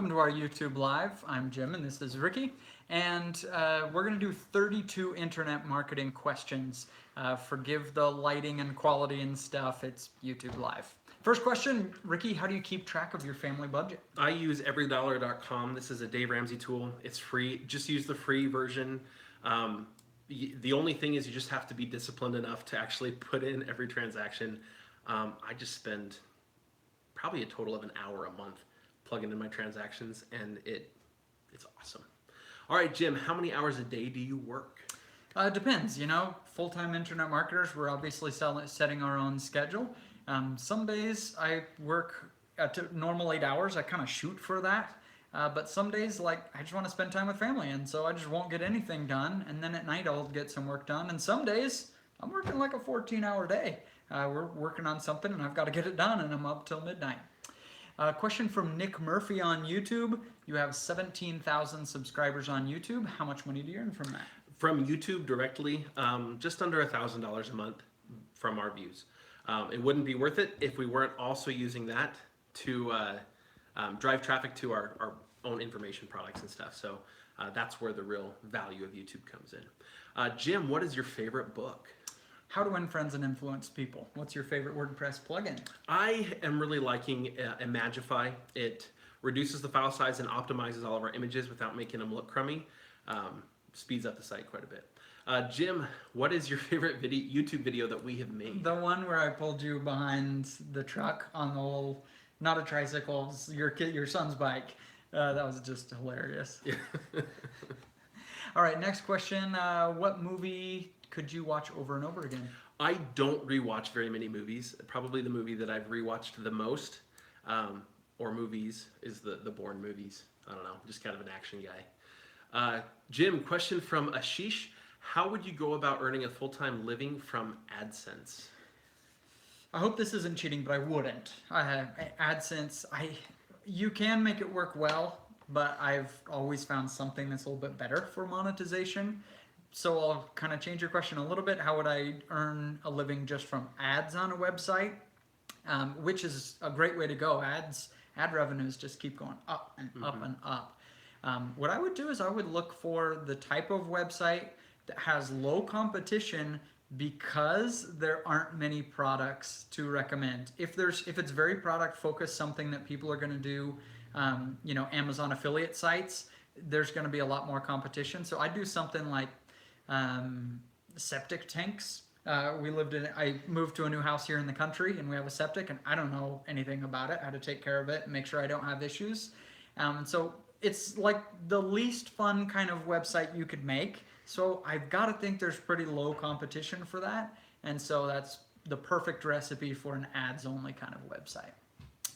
welcome to our YouTube Live. I'm Jim and this is Ricky. And we're going to do 32 internet marketing questions. Forgive the lighting and quality and stuff, it's YouTube Live. First question, Ricky, how do you keep track of your family budget? I use everydollar.com. This is a Dave Ramsey tool. It's free. Just use the free version. The only thing is you just have to be disciplined enough to actually put in every transaction. I just spend probably a total of an hour a month plugging in my transactions, and it's awesome. All right, Jim, how many hours a day do you work? Depends, full-time internet marketers, we're obviously setting our own schedule. Some days I work at normal 8 hours. I kind of shoot for that. But some days, I just want to spend time with family, and so I just won't get anything done. And then at night, I'll get some work done. And some days, I'm working like a 14-hour day. We're working on something, and I've got to get it done, and I'm up till midnight. Question from Nick Murphy on YouTube. You have 17,000 subscribers on YouTube. How much money do you earn from that? From YouTube directly, just under $1,000 a month from our views. It wouldn't be worth it if we weren't also using that to drive traffic to our own information products and stuff. So that's where the real value of YouTube comes in. Jim, what is your favorite book? How to Win Friends and Influence People. What's your favorite WordPress plugin? I am really liking Imagify. It reduces the file size and optimizes all of our images without making them look crummy. Speeds up the site quite a bit. Jim, what is your favorite YouTube video that we have made? The one where I pulled you behind the truck on the little, not a tricycle, your son's bike. That was just hilarious. Yeah. All right, next question. What movie could you watch over and over again? I don't rewatch very many movies. Probably the movie that I've rewatched the most, or movies, is the Bourne movies. I don't know, just kind of an action guy. Jim, question from Ashish. How would you go about earning a full-time living from AdSense? I hope this isn't cheating, but I wouldn't. AdSense, you can make it work well, but I've always found something that's a little bit better for monetization. So I'll kind of change your question a little bit. How would I earn a living just from ads on a website? Which is a great way to go. Ad revenues just keep going up and up and up. What I would do is I would look for the type of website that has low competition because there aren't many products to recommend. If it's very product focused, something that people are going to do, Amazon affiliate sites, there's going to be a lot more competition. So I do something like septic tanks. I moved to a new house here in the country, and we have a septic, and I don't know anything about it, how to take care of it and make sure I don't have issues. So it's like the least fun kind of website you could make. So I've got to think there's pretty low competition for that. And so that's the perfect recipe for an ads-only kind of website.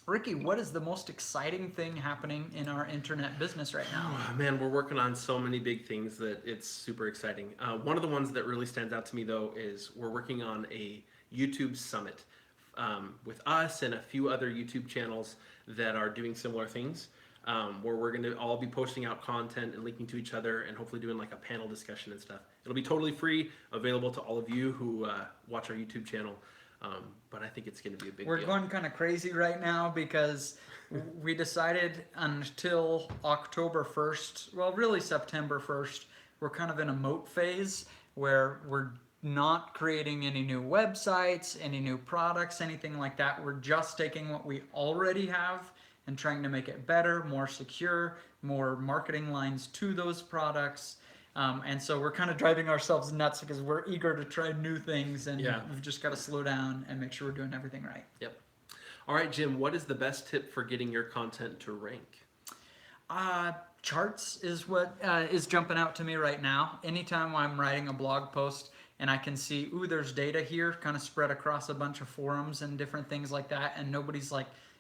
Ricky, what is the most exciting thing happening in our internet business right now? Oh, man, we're working on so many big things that it's super exciting. One of the ones that really stands out to me, though, is we're working on a YouTube summit with us and a few other YouTube channels that are doing similar things. Where we're going to all be posting out content and linking to each other and hopefully doing like a panel discussion and stuff. It'll be totally free, available to all of you who watch our YouTube channel. But I think it's going to be a big deal. We're going kind of crazy right now because we decided until October 1st, well, really September 1st, we're kind of in a moat phase where we're not creating any new websites, any new products, anything like that. We're just taking what we already have and trying to make it better, more secure, more marketing lines to those products. And so we're kind of driving ourselves nuts because we're eager to try new things, and we've just got to slow down and make sure we're doing everything right. Yep. All right, Jim, what is the best tip for getting your content to rank? Charts is what is jumping out to me right now. Anytime I'm writing a blog post and I can see, ooh, there's data here kind of spread across a bunch of forums and different things like that, and nobody's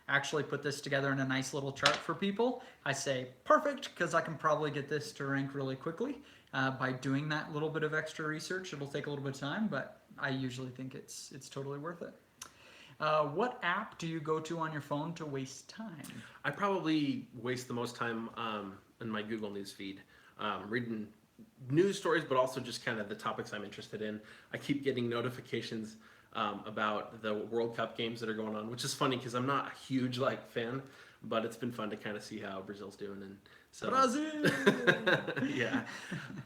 actually put this together in a nice little chart for people, I say, perfect, because I can probably get this to rank really quickly. By doing that little bit of extra research, it'll take a little bit of time, but I usually think it's totally worth it. What app do you go to on your phone to waste time? I probably waste the most time in my Google News feed, reading news stories, but also just kind of the topics I'm interested in. I keep getting notifications about the World Cup games that are going on, which is funny because I'm not a huge fan but it's been fun to kind of see how Brazil's doing. And so, Brazil! yeah.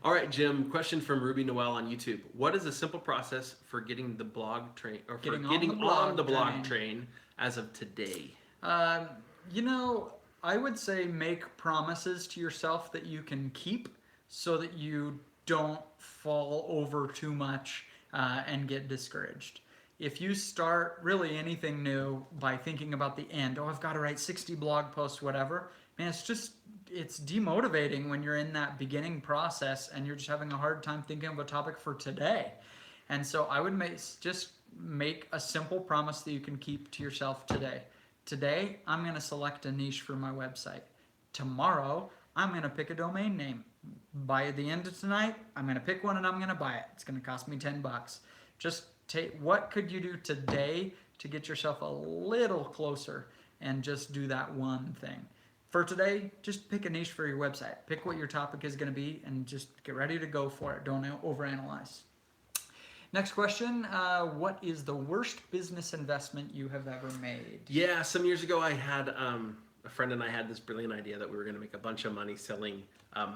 All right, Jim. Question from Ruby Noel on YouTube. What is a simple process for getting the blog train or for getting on the blog train as of today? Um, you know, I would say make promises to yourself that you can keep so that you don't fall over too much and get discouraged. If you start really anything new by thinking about the end, oh, I've got to write 60 blog posts, whatever, man, it's demotivating when you're in that beginning process and you're just having a hard time thinking of a topic for today. And so I would just make a simple promise that you can keep to yourself today. Today, I'm going to select a niche for my website. Tomorrow, I'm going to pick a domain name. By the end of tonight, I'm going to pick one and I'm going to buy it. It's going to cost me $10. Just what could you do today to get yourself a little closer and just do that one thing? For today, just pick a niche for your website. Pick what your topic is going to be and just get ready to go for it. Don't overanalyze. Next question, what is the worst business investment you have ever made? Yeah, some years ago I had, a friend and I had this brilliant idea that we were going to make a bunch of money selling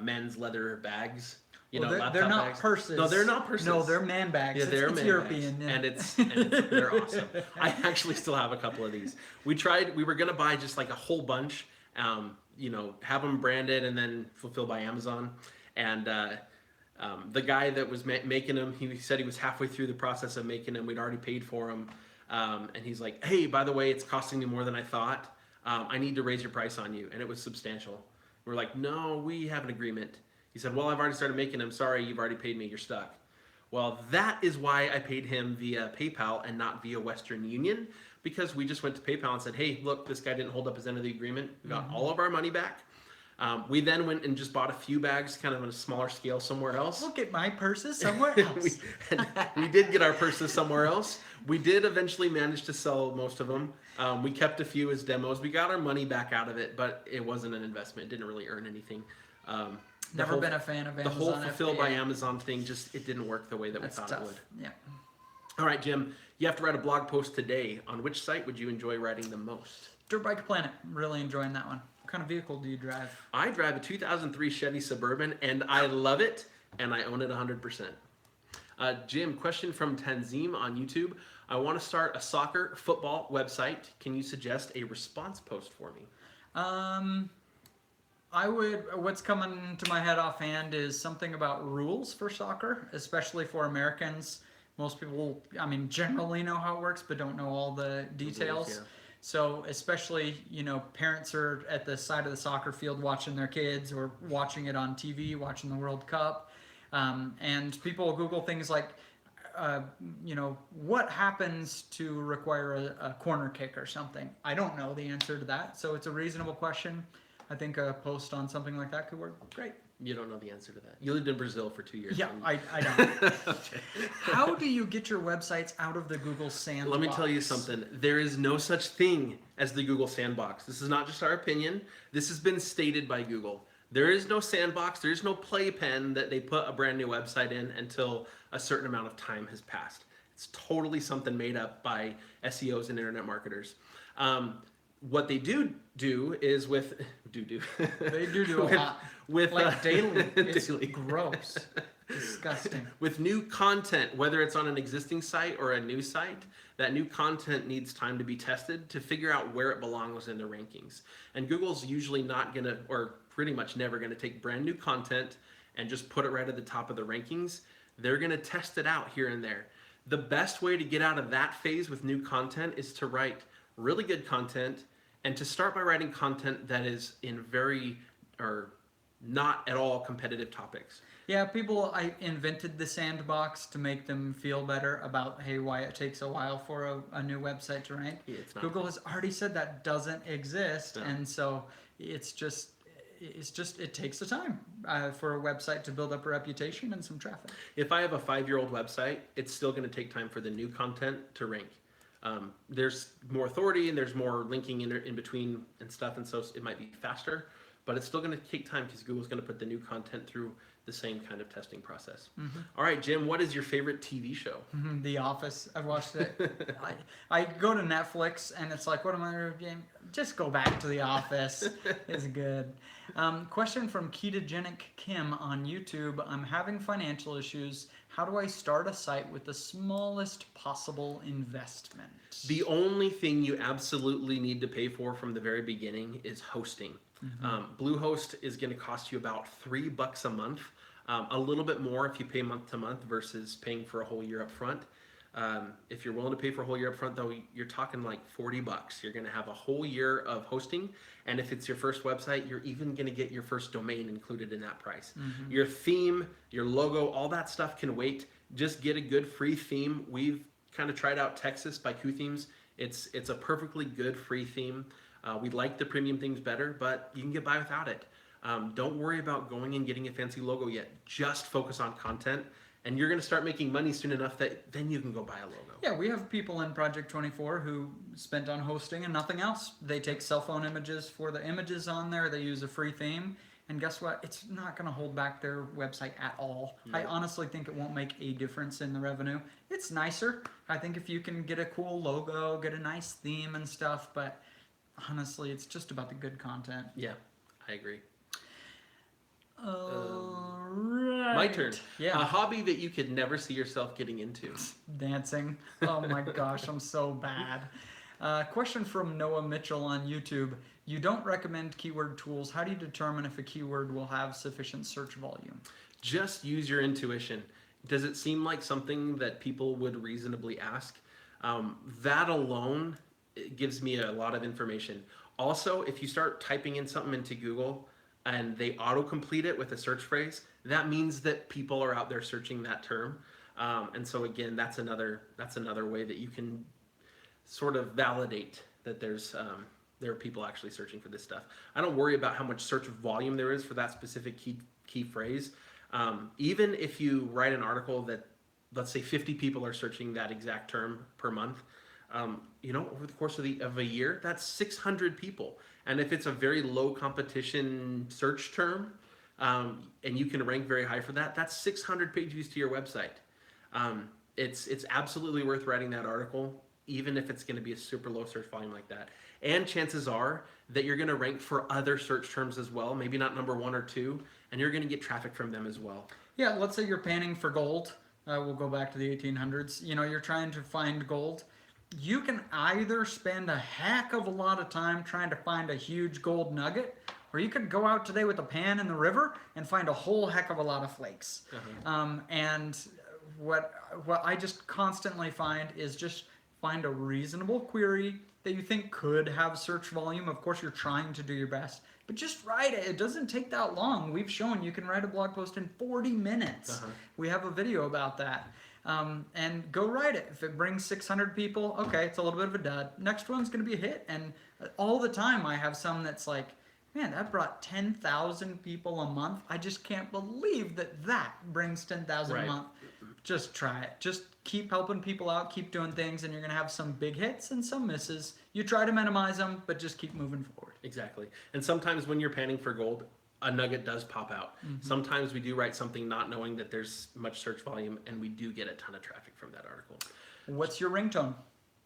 men's leather bags. They're not bags. purses. No, they're not purses. No, they're man bags. Yeah, they're it's man European. bags. Yeah. And they're awesome. I actually still have a couple of these. We were going to buy just like a whole bunch, have them branded and then fulfilled by Amazon. And the guy that was making them, he said he was halfway through the process of making them. We'd already paid for them. And he's like, hey, by the way, it's costing me more than I thought. I need to raise your price on you. And it was substantial. We're like, no, we have an agreement. He said, well, I've already started making them. Sorry, you've already paid me. You're stuck. Well, that is why I paid him via PayPal and not via Western Union, because we just went to PayPal and said, hey, look, this guy didn't hold up his end of the agreement. We got all of our money back. We then went and just bought a few bags kind of on a smaller scale somewhere else. Look at my purses somewhere else. we did get our purses somewhere else. We did eventually manage to sell most of them. We kept a few as demos. We got our money back out of it, but it wasn't an investment. It didn't really earn anything. Never been a fan of Amazon. The whole fulfilled by Amazon thing, it didn't work the way that we thought it would. Yeah. All right, Jim, you have to write a blog post today. On which site would you enjoy writing the most? Dirt Bike Planet. Really enjoying that one. What kind of vehicle do you drive? I drive a 2003 Chevy Suburban, and I love it, and I own it 100%. Jim, question from Tanzim on YouTube. I want to start a soccer football website. Can you suggest a response post for me? What's coming to my head offhand is something about rules for soccer, especially for Americans. Most people, generally know how it works, but don't know all the details. Yeah. So especially, parents are at the side of the soccer field watching their kids or watching it on TV, watching the World Cup. And people Google things like, what happens to require a corner kick or something? I don't know the answer to that. So it's a reasonable question. I think a post on something like that could work great. You don't know the answer to that. You lived in Brazil for 2 years. Yeah, I don't. Okay. How do you get your websites out of the Google sandbox? Let me tell you something. There is no such thing as the Google sandbox. This is not just our opinion. This has been stated by Google. There is no sandbox. There is no playpen that they put a brand new website in until a certain amount of time has passed. It's totally something made up by SEOs and internet marketers. What they do is with they do a lot with daily. It's daily. Gross, disgusting. With new content, whether it's on an existing site or a new site, that new content needs time to be tested to figure out where it belongs in the rankings. And Google's usually not gonna, or pretty much never gonna, take brand new content and just put it right at the top of the rankings. They're gonna test it out here and there. The best way to get out of that phase with new content is to write really good content, and to start by writing content that is in not at all competitive topics. Yeah, I invented the sandbox to make them feel better about, hey, why it takes a while for a new website to rank. Yeah, it's not. Google has already said that doesn't exist, No. and so it takes the time for a website to build up a reputation and some traffic. If I have a 5-year-old website, it's still going to take time for the new content to rank. There's more authority and there's more linking in between and stuff, and so it might be faster, but it's still going to take time because Google's going to put the new content through the same kind of testing process. Mm-hmm. All right, Jim, what is your favorite TV show? The Office. I've watched it. I go to Netflix and it's like, what am I doing? just go back to the office. It's good. Question from Ketogenic Kim on YouTube. I'm having financial issues. How do I start a site with the smallest possible investment? The only thing you absolutely need to pay for from the very beginning is hosting. Bluehost is going to cost you about $3 a month, a little bit more if you pay month to month versus paying for a whole year up front. If you're willing to pay for a whole year up front, though, you're talking like $40. You're going to have a whole year of hosting, and if it's your first website, you're even going to get your first domain included in that price. Your theme, your logo, all that stuff can wait. Just get a good free theme. We've kind of tried out Texas by Q Themes. It's a perfectly good free theme. We like the premium themes better, but you can get by without it. Don't worry about going and getting a fancy logo yet. Just focus on content. And you're going to start making money soon enough that then you can go buy a logo. Yeah, we have people in Project 24 who spent on hosting and nothing else. They take cell phone images for the images on there. They use a free theme. And guess what? It's not going to hold back their website at all. No. I honestly think it won't make a difference in the revenue. It's nicer. I think if you can get a cool logo, get a nice theme and stuff. But honestly, it's just about the good content. Yeah, I agree. Right. My turn. Yeah. A hobby that you could never see yourself getting into. Dancing. Oh my gosh, I'm so bad. Question from Noah Mitchell on YouTube. You don't recommend keyword tools. How do you determine if a keyword will have sufficient search volume? Just use your intuition. Does it seem like something that people would reasonably ask? That alone gives me a lot of information. Also, if you start typing in something into Google and they autocomplete it with a search phrase, that means that people are out there searching that term. And so again, that's another way that you can sort of validate that there are people actually searching for this stuff. I don't worry about how much search volume there is for that specific key phrase. Even if you write an article that, let's say 50 people are searching that exact term per month, over the course of a year, that's 600 people. And if it's a very low competition search term, and you can rank very high for that, that's 600 page views to your website. It's absolutely worth writing that article, even if it's going to be a super low search volume like that. And chances are that you're going to rank for other search terms as well, maybe not number 1 or 2, and you're going to get traffic from them as well. Yeah, let's say you're panning for gold. We'll go back to the 1800s. You're trying to find gold. You can either spend a heck of a lot of time trying to find a huge gold nugget, or you could go out today with a pan in the river and find a whole heck of a lot of flakes. And what I just constantly find is just find a reasonable query that you think could have search volume. Of course, you're trying to do your best, but just write it. It doesn't take that long. We've shown you can write a blog post in 40 minutes. We have a video about that. And go write it. If it brings 600 people, okay, it's a little bit of a dud. Next one's going to be a hit. And all the time I have some that's like, man, that brought 10,000 people a month. I just can't believe that brings 10,000 a month. Just try it. Just keep helping people out, keep doing things, and you're going to have some big hits and some misses. You try to minimize them, but just keep moving forward. Exactly. And sometimes when you're panning for gold, a nugget does pop out. Sometimes we do write something not knowing that there's much search volume, and we do get a ton of traffic from that article. What's your ringtone?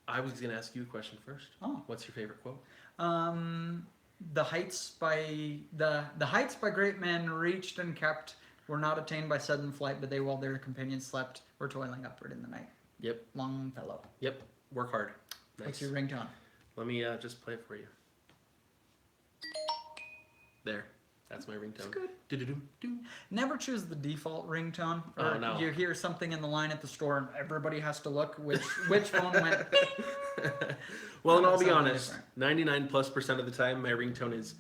I was going to ask you a question first. Oh. What's your favorite quote? The heights by great men reached and kept were not attained by sudden flight, but they while their companions slept were toiling upward in the night. Yep. Longfellow. Yep. Work hard. Nice. What's your ringtone? Let me just play it for you. There. That's my ringtone. It's good. Do-do-do-do. Never choose the default ringtone. Or no. You hear something in the line at the store and everybody has to look which phone went. Well, and I'll be Something honest, different. 99+% of the time my ringtone is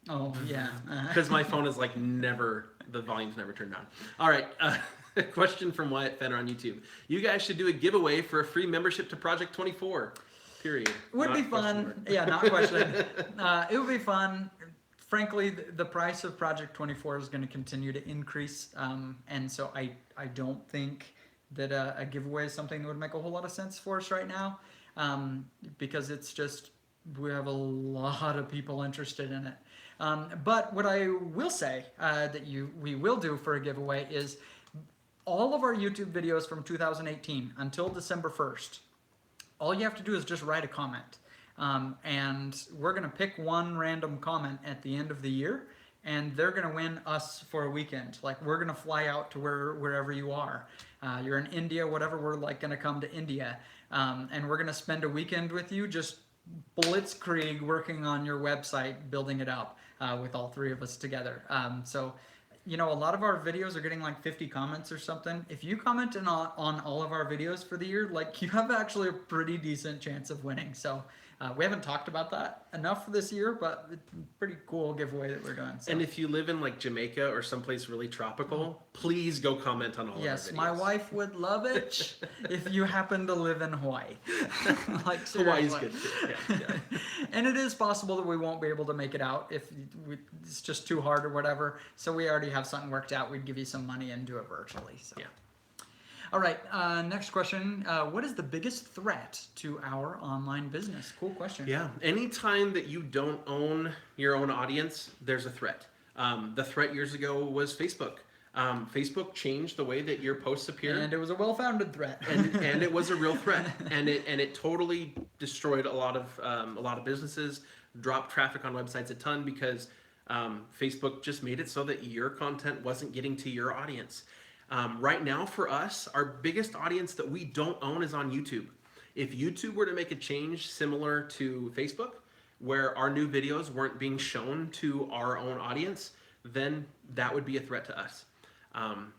Oh, yeah. because my phone is like never, the volume's never turned on. All right. Question from Wyatt Fenner on YouTube. You guys should do a giveaway for a free membership to Project 24. Period. Would be fun. Yeah, not question. It would be fun. Frankly, the price of Project 24 is going to continue to increase, and so I don't think that a giveaway is something that would make a whole lot of sense for us right now, because it's just we have a lot of people interested in it. But what I will say that we will do for a giveaway is all of our YouTube videos from 2018 until December 1st. All you have to do is just write a comment. And we're gonna pick one random comment at the end of the year, and they're gonna win us for a weekend. Like we're gonna fly out to wherever you are. You're in India, whatever. We're like gonna come to India, and we're gonna spend a weekend with you, just blitzkrieg working on your website, building it up with all three of us together. So you know, a lot of our videos are getting like 50 comments or something. If you comment on all of our videos for the year, like you have actually a pretty decent chance of winning. So we haven't talked about that enough for this year, but it's a pretty cool giveaway that we're doing. So. And if you live in like Jamaica or someplace really tropical, please go comment on all of our videos. Yes, my wife would love it if you happen to live in Hawaii. Like seriously. Hawaii's good too. Yeah. And it is possible that we won't be able to make it out if it's just too hard or whatever. So we already have something worked out. We'd give you some money and do it virtually. So. Yeah. All right, next question. What is the biggest threat to our online business? Cool question. Yeah, anytime that you don't own your own audience, there's a threat. The threat years ago was Facebook. Facebook changed the way that your posts appear. And it was a well-founded threat. and it was a real threat. And it totally destroyed a lot of businesses, dropped traffic on websites a ton because Facebook just made it so that your content wasn't getting to your audience. Right now for us, our biggest audience that we don't own is on YouTube. If YouTube were to make a change similar to Facebook, where our new videos weren't being shown to our own audience, then that would be a threat to us. I'm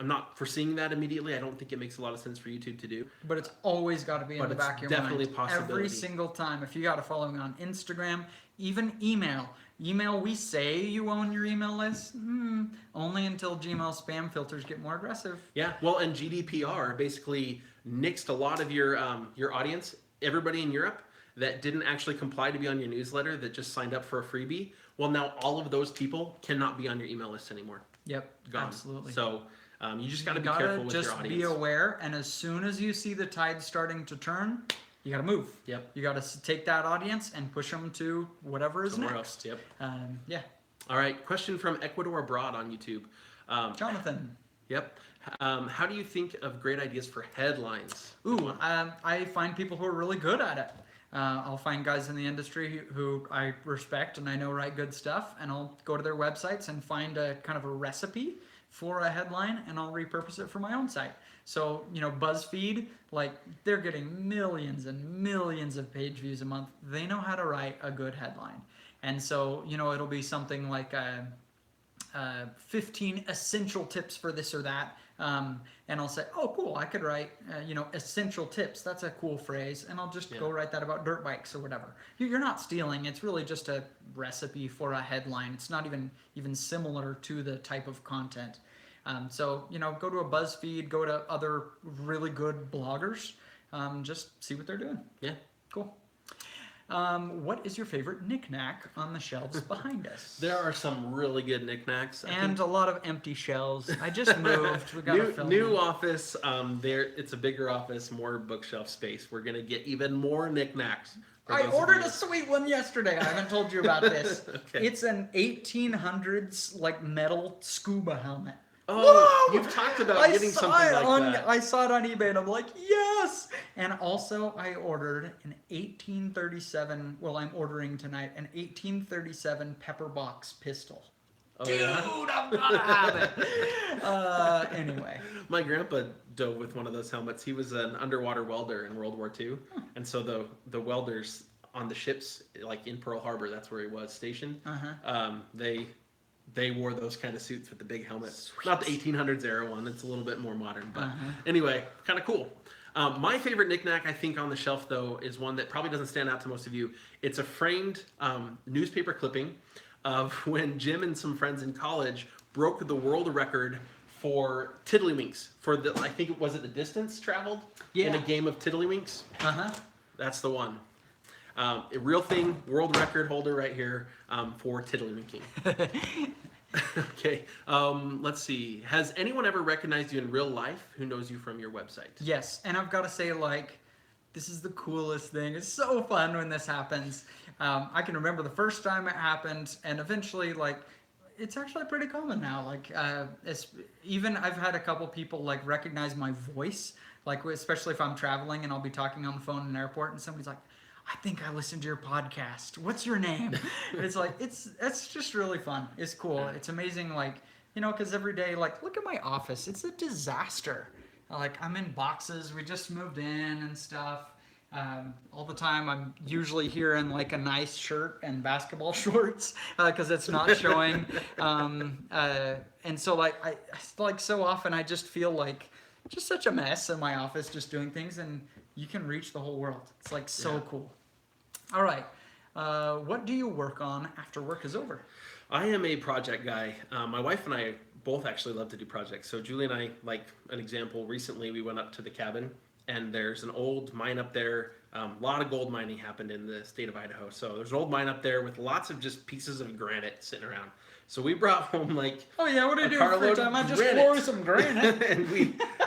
not foreseeing that immediately. I don't think it makes a lot of sense for YouTube to do. But it's always got to be in the back of your mind. Definitely a possibility. Every single time. If you got to follow me on Instagram, even email. Email, we say you own your email list. Only until Gmail spam filters get more aggressive. Yeah, well, and GDPR basically nixed a lot of your audience, everybody in Europe that didn't actually comply to be on your newsletter, that just signed up for a freebie. Well, now all of those people cannot be on your email list anymore. Yep, Gone. Absolutely. So you just got to be careful with your audience. Just be aware, and as soon as you see the tide starting to turn, you got to move. Yep. You got to take that audience and push them to whatever is Somewhere next. else. Yep. Yeah. All right. Question from Ecuador Abroad on YouTube. Jonathan. Yep. How do you think of great ideas for headlines? Ooh, I find people who are really good at it. I'll find guys in the industry who I respect and I know write good stuff, and I'll go to their websites and find a kind of a recipe for a headline, and I'll repurpose it for my own site. So, you know, BuzzFeed, like, they're getting millions and millions of page views a month. They know how to write a good headline. And so, you know, it'll be something like 15 essential tips for this or that. And I'll say, oh, cool, I could write, you know, essential tips. That's a cool phrase. And I'll just go write that about dirt bikes or whatever. You're not stealing. It's really just a recipe for a headline. It's not even similar to the type of content. So, you know, go to a BuzzFeed, go to other really good bloggers, just see what they're doing. Yeah. Cool. What is your favorite knick-knack on the shelves behind us? There are some really good knickknacks. And a lot of empty shelves. I just moved. We got to film. New office. It's a bigger office, more bookshelf space. We're gonna get even more knickknacks. I ordered a sweet one yesterday. I haven't told you about this. Okay. It's an 1800s like metal scuba helmet. Oh, Whoa! You've talked about getting something like that. I saw it on eBay and I'm like, yes! And also I ordered an 1837, well, I'm ordering tonight, an 1837 pepper box pistol. Oh, Dude, yeah? I'm gonna have it. Anyway. My grandpa dove with one of those helmets. He was an underwater welder in World War II. And so the welders on the ships, like in Pearl Harbor, that's where he was stationed, they wore those kind of suits with the big helmets. Sweet. Not the 1800s era one. It's a little bit more modern. But anyway, kind of cool. My favorite knickknack, I think, on the shelf, though, is one that probably doesn't stand out to most of you. It's a framed newspaper clipping of when Jim and some friends in college broke the world record for tiddlywinks. For the, I think, was it the distance traveled in a game of tiddlywinks? That's the one. A real thing, world record holder right here for tiddlywinking. Okay, let's see. Has anyone ever recognized you in real life who knows you from your website? Yes, and I've got to say, like, this is the coolest thing. It's so fun when this happens. I can remember the first time it happened, and eventually, like, it's actually pretty common now. Like, even I've had a couple people, like, recognize my voice, like, especially if I'm traveling and I'll be talking on the phone in an airport, and somebody's like, I think I listened to your podcast. What's your name? It's like, it's just really fun. It's cool. It's amazing. Like, because every day, like, look at my office. It's a disaster. Like, I'm in boxes. We just moved in and stuff. All the time, I'm usually here in like a nice shirt and basketball shorts because it's not showing. And so like so often I just feel like just such a mess in my office, just doing things, and you can reach the whole world. It's like so cool. All right, what do you work on after work is over? I am a project guy. My wife and I both actually love to do projects. So Julie and I, like an example, recently we went up to the cabin, and there's an old mine up there. A lot of gold mining happened in the state of Idaho. So there's an old mine up there with lots of just pieces of granite sitting around. So we brought home like Oh yeah, what do you do for carload free time? I of just granite. pour some granite.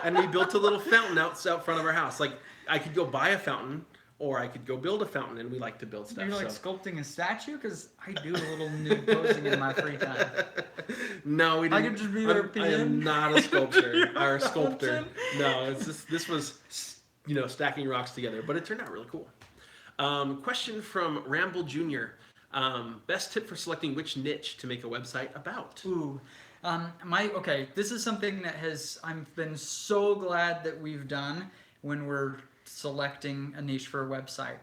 and we built a little fountain out front of our house. Like I could go buy a fountain, or I could go build a fountain, and we like to build stuff. You're like sculpting a statue? Because I do a little nude posing in my free time. No, we didn't. I could just be there I am peeing. not a sculptor You're or a not sculptor. sculpting? No, it's just, this was stacking rocks together, but it turned out really cool. Question from Ramble Jr. Best tip for selecting which niche to make a website about? Ooh. Okay, this is something that I've been so glad that we've done when we're selecting a niche for a website.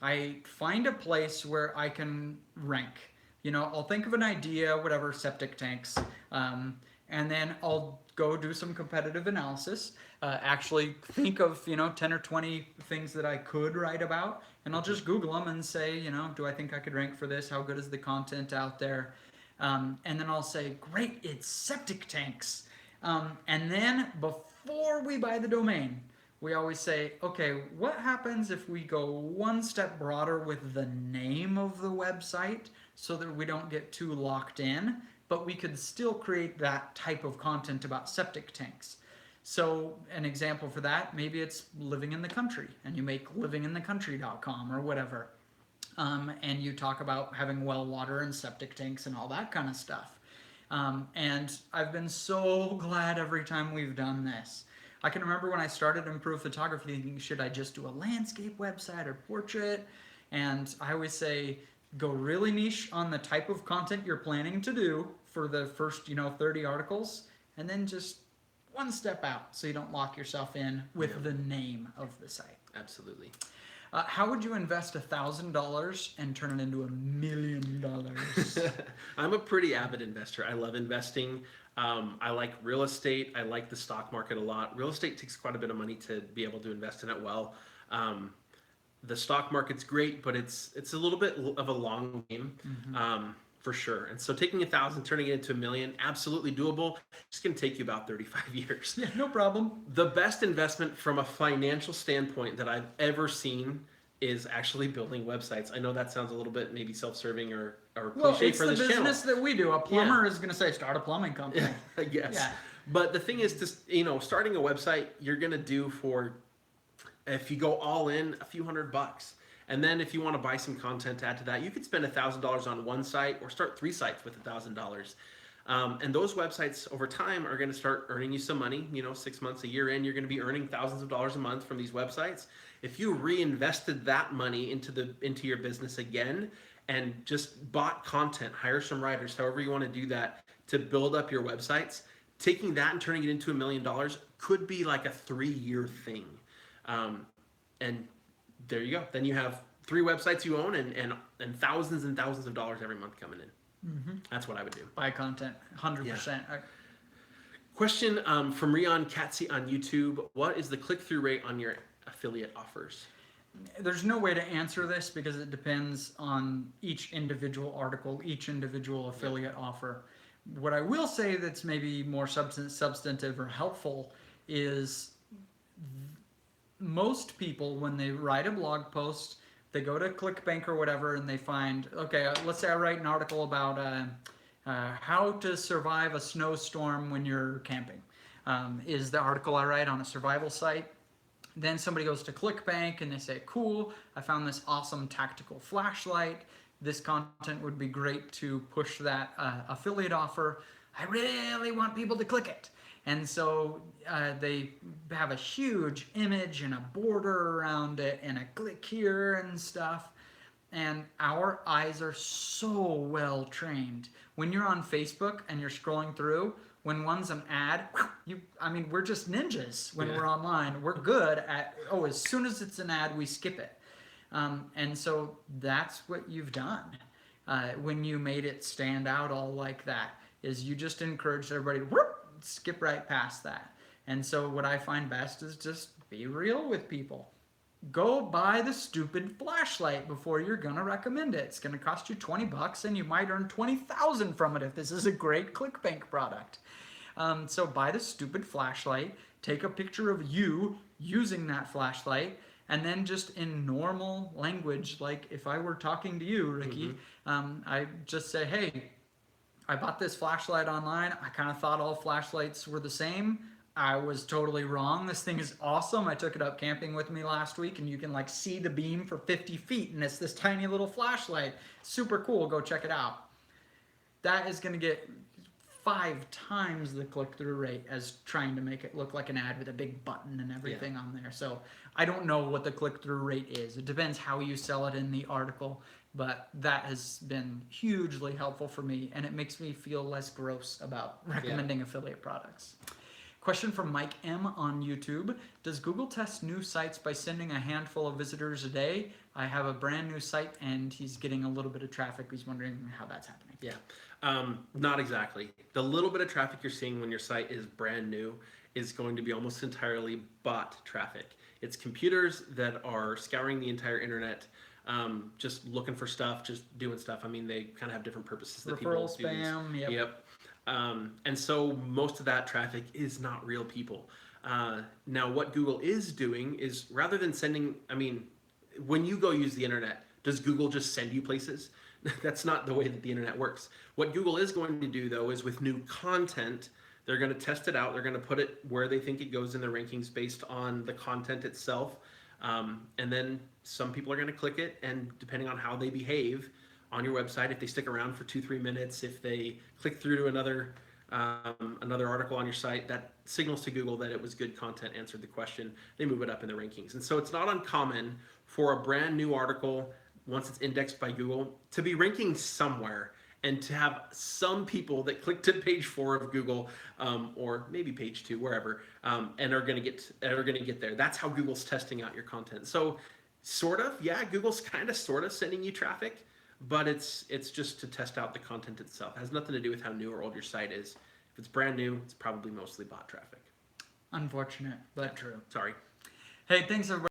I find a place where I can rank. I'll think of an idea, whatever, septic tanks, and then I'll go do some competitive analysis, actually think of, 10 or 20 things that I could write about, and I'll just Google them and say, do I think I could rank for this? How good is the content out there? And then I'll say, great, it's septic tanks. And then before we buy the domain, we always say, okay, what happens if we go one step broader with the name of the website so that we don't get too locked in, but we could still create that type of content about septic tanks. So an example for that, maybe it's living in the country, and you make livinginthecountry.com or whatever. And you talk about having well water and septic tanks and all that kind of stuff. And I've been so glad every time we've done this. I can remember when I started Improve Photography thinking, should I just do a landscape website or portrait? And I always say, go really niche on the type of content you're planning to do for the first, 30 articles, and then just one step out so you don't lock yourself in with the name of the site. Absolutely. How would you invest $1,000 and turn it into $1 million? I'm a pretty avid investor. I love investing. I like real estate. I like the stock market a lot. Real estate takes quite a bit of money to be able to invest in it well. The stock market's great, but it's a little bit of a long game, for sure. And so taking 1,000, turning it into $1 million, absolutely doable. It's going to take you about 35 years. Yeah, no problem. The best investment from a financial standpoint that I've ever seen is actually building websites. I know that sounds a little bit maybe self-serving or cliche it's for the this channel. business that we do. A plumber is going to say, start a plumbing company. I guess. Yeah. But the thing is, starting a website, you're going to do for, if you go all in, a few $100. And then if you want to buy some content to add to that, you could spend $1,000 on one site or start 3 sites with $1,000. And those websites over time are going to start earning you some money. 6 months, a year in, you're going to be earning thousands of dollars a month from these websites. If you reinvested that money into your business again and just bought content, hire some writers, however you want to do that, to build up your websites, taking that and turning it into $1 million could be like a 3-year thing. And there you go. Then you have 3 websites you own and thousands and thousands of dollars every month coming in. That's what I would do. Buy content, 100%. Yeah. Question from Rion Katzi on YouTube. What is the click-through rate on your affiliate offers? There's no way to answer this because it depends on each individual article, each individual affiliate offer. What I will say that's maybe more substantive or helpful is most people, when they write a blog post, they go to ClickBank or whatever and they find, okay, let's say I write an article about how to survive a snowstorm when you're camping, is the article I write on a survival site. Then somebody goes to ClickBank and they say, cool, I found this awesome tactical flashlight. This content would be great to push that affiliate offer. I really want people to click it. And so they have a huge image and a border around it and a click here and stuff. And our eyes are so well trained. When you're on Facebook and you're scrolling through, when one's an ad, we're just ninjas when we're online. We're good at, as soon as it's an ad, we skip it. And so that's what you've done when you made it stand out all like that, is you just encouraged everybody to skip right past that. And so what I find best is just be real with people. Go buy the stupid flashlight before you're gonna recommend it. It's gonna cost you $20 and you might earn 20,000 from it if this is a great ClickBank product. So buy the stupid flashlight, take a picture of you using that flashlight, and then just in normal language, like if I were talking to you, Ricky, I just say, hey, I bought this flashlight online. I kind of thought all flashlights were the same. I was totally wrong. This thing is awesome. I took it up camping with me last week, and you can like see the beam for 50 feet, and it's this tiny little flashlight. Super cool. Go check it out. That is going to get 5 times the click-through rate as trying to make it look like an ad with a big button and everything on there. So I don't know what the click-through rate is. It depends how you sell it in the article, but that has been hugely helpful for me, and it makes me feel less gross about recommending affiliate products. Question from Mike M on YouTube. Does Google test new sites by sending a handful of visitors a day? I have a brand new site and he's getting a little bit of traffic. He's wondering how that's happening. Yeah, not exactly. The little bit of traffic you're seeing when your site is brand new is going to be almost entirely bot traffic. It's computers that are scouring the entire internet, just looking for stuff, just doing stuff. I mean, they kind of have different purposes that Referral people do. spam, Yep. And so most of that traffic is not real people. Now, what Google is doing is, rather than sending, when you go use the internet, does Google just send you places? That's not the way that the internet works. What Google is going to do, though, is with new content, they're going to test it out. They're going to put it where they think it goes in the rankings based on the content itself. And then some people are going to click it, and depending on how they behave on your website, if they stick around for 2-3 minutes, if they click through to another article on your site, that signals to Google that it was good content, answered the question. They move it up in the rankings. And so it's not uncommon for a brand new article, once it's indexed by Google, to be ranking somewhere and to have some people that click to page 4 of Google, or maybe page 2, wherever, and are going to get there. That's how Google's testing out your content. So Google's kind of sort of sending you traffic, but it's just to test out the content itself. It has nothing to do with how new or old your site is. If it's brand new, it's probably mostly bot traffic. Unfortunate, but true. Sorry. Hey, thanks everybody.